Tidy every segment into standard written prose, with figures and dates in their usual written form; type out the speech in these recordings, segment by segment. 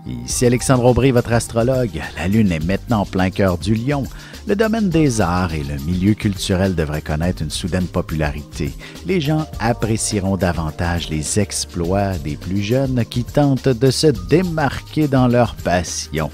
Ici Alexandre Aubry, votre astrologue. La Lune est maintenant en plein cœur du Lion. Le domaine des arts et le milieu culturel devraient connaître une soudaine popularité. Les gens apprécieront davantage les exploits des plus jeunes qui tentent de se démarquer dans leur passion.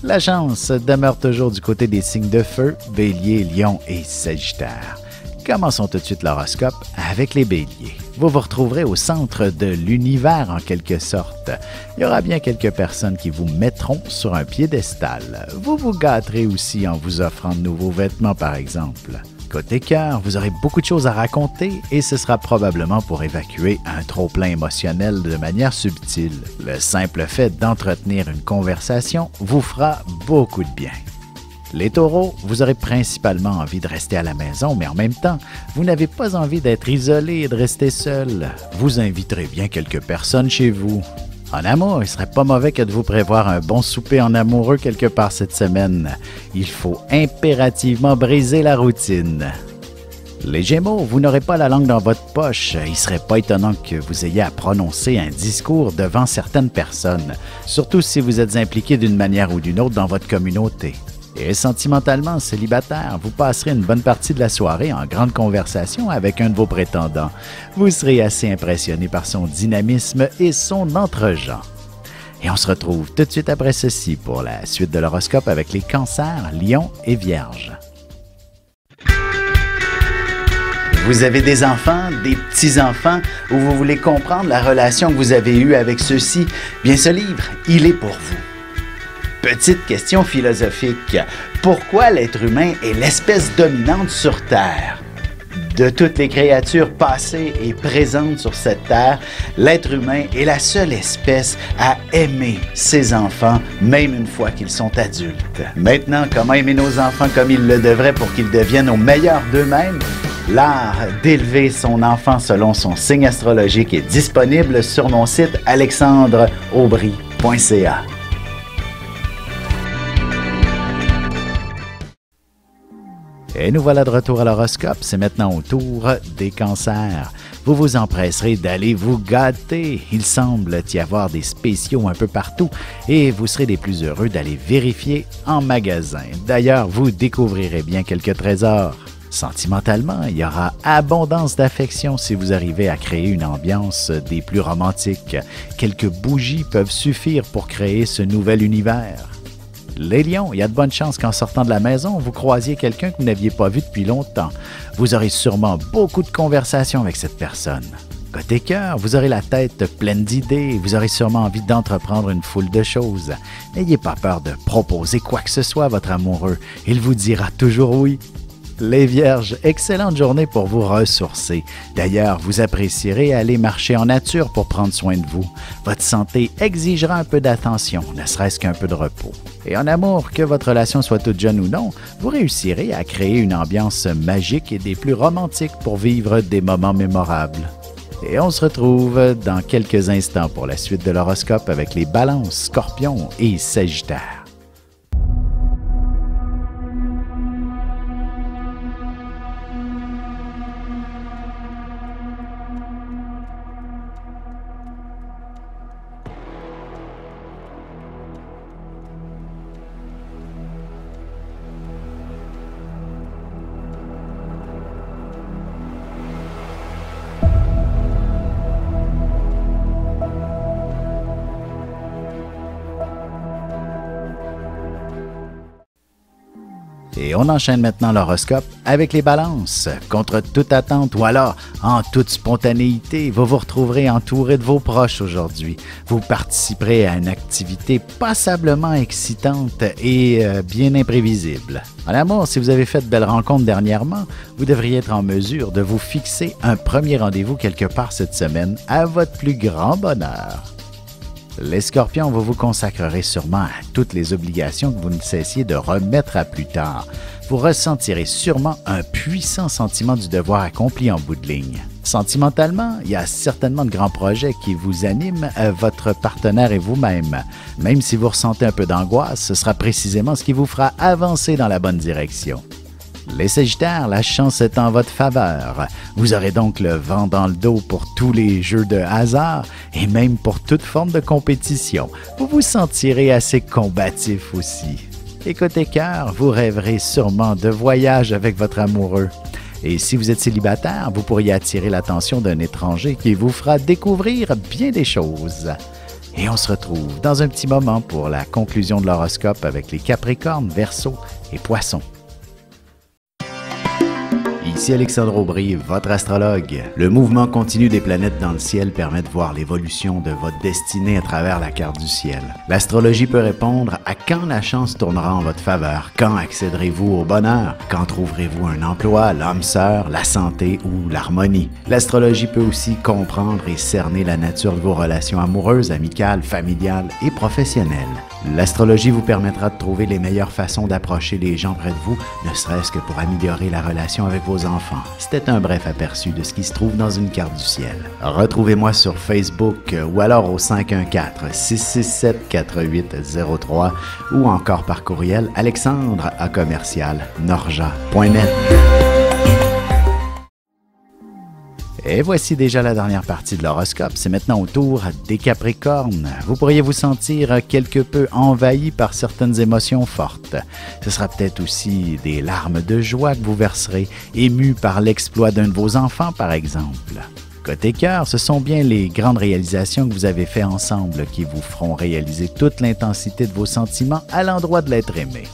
La chance demeure toujours du côté des signes de feu, Bélier, Lion et Sagittaire. Commençons tout de suite l'horoscope avec les Béliers. Vous vous retrouverez au centre de l'univers en quelque sorte. Il y aura bien quelques personnes qui vous mettront sur un piédestal. Vous vous gâterez aussi en vous offrant de nouveaux vêtements par exemple. Côté cœur, vous aurez beaucoup de choses à raconter et ce sera probablement pour évacuer un trop-plein émotionnel de manière subtile. Le simple fait d'entretenir une conversation vous fera beaucoup de bien. Les taureaux, vous aurez principalement envie de rester à la maison, mais en même temps, vous n'avez pas envie d'être isolé et de rester seul. Vous inviterez bien quelques personnes chez vous. En amour, il ne serait pas mauvais que de vous prévoir un bon souper en amoureux quelque part cette semaine. Il faut impérativement briser la routine. Les Gémeaux, vous n'aurez pas la langue dans votre poche. Il ne serait pas étonnant que vous ayez à prononcer un discours devant certaines personnes, surtout si vous êtes impliqué d'une manière ou d'une autre dans votre communauté. Et sentimentalement célibataire, vous passerez une bonne partie de la soirée en grande conversation avec un de vos prétendants. Vous serez assez impressionné par son dynamisme et son entre-gens. Et on se retrouve tout de suite après ceci pour la suite de l'horoscope avec les Cancers, Lions et Vierges. Vous avez des enfants, des petits-enfants, ou vous voulez comprendre la relation que vous avez eue avec ceux-ci? Bien, ce livre, il est pour vous. Petite question philosophique. Pourquoi l'être humain est l'espèce dominante sur Terre? De toutes les créatures passées et présentes sur cette Terre, l'être humain est la seule espèce à aimer ses enfants, même une fois qu'ils sont adultes. Maintenant, comment aimer nos enfants comme ils le devraient pour qu'ils deviennent au meilleur d'eux-mêmes? L'art d'élever son enfant selon son signe astrologique est disponible sur mon site alexandreaubry.ca. Et nous voilà de retour à l'horoscope, c'est maintenant au tour des Cancers. Vous vous empresserez d'aller vous gâter. Il semble y avoir des spéciaux un peu partout et vous serez les plus heureux d'aller vérifier en magasin. D'ailleurs, vous découvrirez bien quelques trésors. Sentimentalement, il y aura abondance d'affection si vous arrivez à créer une ambiance des plus romantiques. Quelques bougies peuvent suffire pour créer ce nouvel univers. Les Lions, il y a de bonnes chances qu'en sortant de la maison, vous croisiez quelqu'un que vous n'aviez pas vu depuis longtemps. Vous aurez sûrement beaucoup de conversations avec cette personne. Côté cœur, vous aurez la tête pleine d'idées et vous aurez sûrement envie d'entreprendre une foule de choses. N'ayez pas peur de proposer quoi que ce soit à votre amoureux. Il vous dira toujours oui. Les Vierges, excellente journée pour vous ressourcer. D'ailleurs, vous apprécierez aller marcher en nature pour prendre soin de vous. Votre santé exigera un peu d'attention, ne serait-ce qu'un peu de repos. Et en amour, que votre relation soit toute jeune ou non, vous réussirez à créer une ambiance magique et des plus romantiques pour vivre des moments mémorables. Et on se retrouve dans quelques instants pour la suite de l'horoscope avec les Balances, Scorpions et Sagittaires. Et on enchaîne maintenant l'horoscope avec les Balances. Contre toute attente ou alors en toute spontanéité, vous vous retrouverez entouré de vos proches aujourd'hui. Vous participerez à une activité passablement excitante et bien imprévisible. En amour, si vous avez fait de belles rencontres dernièrement, vous devriez être en mesure de vous fixer un premier rendez-vous quelque part cette semaine à votre plus grand bonheur. Les Scorpions, vous vous consacrerez sûrement à toutes les obligations que vous ne cessiez de remettre à plus tard. Vous ressentirez sûrement un puissant sentiment du devoir accompli en bout de ligne. Sentimentalement, il y a certainement de grands projets qui vous animent, votre partenaire et vous-même. Même si vous ressentez un peu d'angoisse, ce sera précisément ce qui vous fera avancer dans la bonne direction. Les Sagittaires, la chance est en votre faveur. Vous aurez donc le vent dans le dos pour tous les jeux de hasard et même pour toute forme de compétition. Vous vous sentirez assez combatif aussi. Et côté cœur, vous rêverez sûrement de voyage avec votre amoureux. Et si vous êtes célibataire, vous pourriez attirer l'attention d'un étranger qui vous fera découvrir bien des choses. Et on se retrouve dans un petit moment pour la conclusion de l'horoscope avec les Capricornes, Verseaux et Poissons. Ici Alexandre Aubry, votre astrologue. Le mouvement continu des planètes dans le ciel permet de voir l'évolution de votre destinée à travers la carte du ciel. L'astrologie peut répondre à quand la chance tournera en votre faveur, quand accéderez-vous au bonheur, quand trouverez-vous un emploi, l'âme sœur, la santé ou l'harmonie. L'astrologie peut aussi comprendre et cerner la nature de vos relations amoureuses, amicales, familiales et professionnelles. L'astrologie vous permettra de trouver les meilleures façons d'approcher les gens près de vous, ne serait-ce que pour améliorer la relation avec vos enfants. C'était un bref aperçu de ce qui se trouve dans une carte du ciel. Retrouvez-moi sur Facebook ou alors au 514-667-4803 ou encore par courriel alexandre@norja.net. Et voici déjà la dernière partie de l'horoscope. C'est maintenant au tour des Capricornes. Vous pourriez vous sentir quelque peu envahi par certaines émotions fortes. Ce sera peut-être aussi des larmes de joie que vous verserez, ému par l'exploit d'un de vos enfants, par exemple. Côté cœur, ce sont bien les grandes réalisations que vous avez faites ensemble qui vous feront réaliser toute l'intensité de vos sentiments à l'endroit de l'être aimé.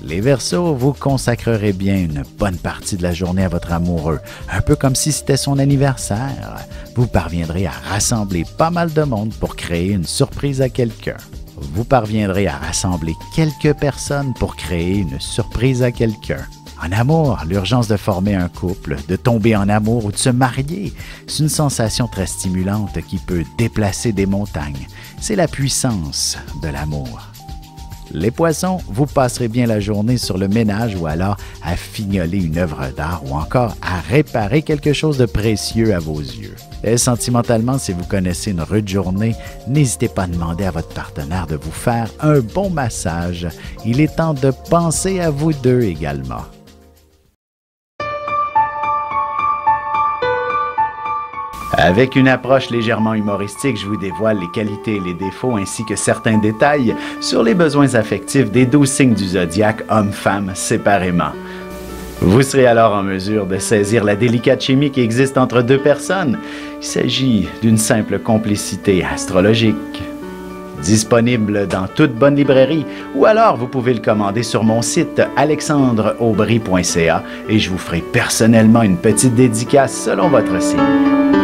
Les Verseaux, vous consacrerez bien une bonne partie de la journée à votre amoureux, un peu comme si c'était son anniversaire. Vous parviendrez à rassembler pas mal de monde pour créer une surprise à quelqu'un. Vous parviendrez à rassembler quelques personnes pour créer une surprise à quelqu'un. En amour, l'urgence de former un couple, de tomber en amour ou de se marier, c'est une sensation très stimulante qui peut déplacer des montagnes. C'est la puissance de l'amour. Les Poissons, vous passerez bien la journée sur le ménage ou alors à fignoler une œuvre d'art ou encore à réparer quelque chose de précieux à vos yeux. Et sentimentalement, si vous connaissez une rude journée, n'hésitez pas à demander à votre partenaire de vous faire un bon massage. Il est temps de penser à vous deux également. Avec une approche légèrement humoristique, je vous dévoile les qualités et les défauts ainsi que certains détails sur les besoins affectifs des 12 signes du zodiaque, hommes-femmes, séparément. Vous serez alors en mesure de saisir la délicate chimie qui existe entre deux personnes. Il s'agit d'une simple complicité astrologique. Disponible dans toute bonne librairie ou alors vous pouvez le commander sur mon site alexandreaubry.ca et je vous ferai personnellement une petite dédicace selon votre signe.